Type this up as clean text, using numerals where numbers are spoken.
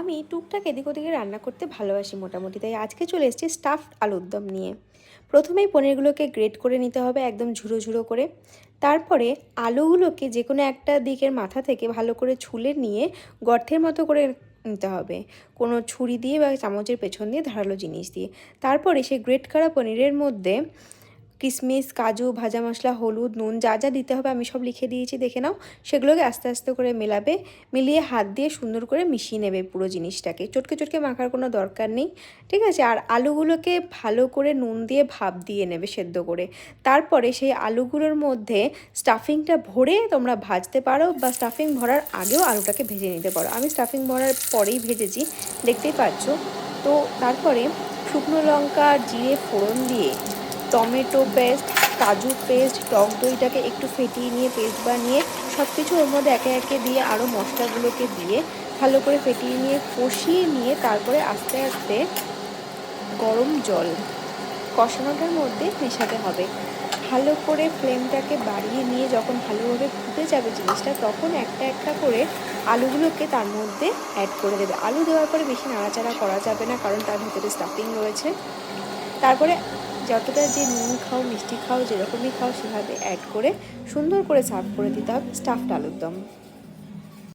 আমি টুকটাক এদিক ওদিকে রান্না করতে ভালোবাসি মোটামুটি, তাই আজকে চলে এসেছি স্টাফড আলুর দম নিয়ে। প্রথমেই পনিরগুলোকে গ্রেট করে নিতে হবে একদম ঝুড়ো ঝুড়ো করে। তারপরে আলুগুলোকে যে কোনো একটা দিকের মাথা থেকে ভালো করে ছুলে নিয়ে গর্তের মতো করে নিতে হবে, কোনো ছুরি দিয়ে বা চামচের পেছন দিয়ে ধারালো জিনিস দিয়ে। তারপরে সেই গ্রেট করা পনিরের মধ্যে কিশমিশ, কাজু, ভাজা মশলা, হলুদ, নুন যা যা দিতে হবে আমি সব লিখে দিয়েছি, দেখে নাও। সেগুলোকে আস্তে আস্তে করে মেলাবে, মিলিয়ে হাত দিয়ে সুন্দর করে মিশিয়ে নেবে পুরো জিনিসটাকে। চটকে চটকে মাখার কোনো দরকার নেই, ঠিক আছে। আর আলুগুলোকে ভালো করে নুন দিয়ে ভাপ দিয়ে নেবে সেদ্ধ করে। তারপরে সেই আলুগুলোর মধ্যে স্টাফিংটা ভরে তোমরা ভাজতে পারো, বা স্টাফিং ভরার আগেও আলুটাকে ভেজে নিতে পারো। আমি স্টাফিং ভরার পরেই ভেজেছি, দেখতেই পাচ্ছ। তো তারপরে শুকনো লঙ্কা, জিরে ফোড়ন দিয়ে টমেটো পেস্ট, কাজু পেস্ট, টক দইটাকে একটু ফেটিয়ে নিয়ে পেস্ট বানিয়ে সব কিছু ওর মধ্যে একে একে দিয়ে আরও মশলাগুলোকে দিয়ে ভালো করে ফেটিয়ে নিয়ে কষিয়ে নিয়ে তারপরে আস্তে আস্তে গরম জল কষানোটার মধ্যে মেশাতে হবে। ভালো করে ফ্লেমটাকে বাড়িয়ে নিয়ে যখন ভালোভাবে ফুটে যাবে জিনিসটা, তখন একটা একটা করে আলুগুলোকে তার মধ্যে অ্যাড করে দেবে। আলু দেওয়ার পরে বেশি নাড়াচাড়া করা যাবে না, কারণ তার ভিতরে স্টাফিং রয়েছে। তারপরে যতটা যে নুন খাও, মিষ্টি খাও, যেরকমই খাও সেভাবে অ্যাড করে সুন্দর করে সার্ভ করে দিতে হবে স্টাফড আলুর দম।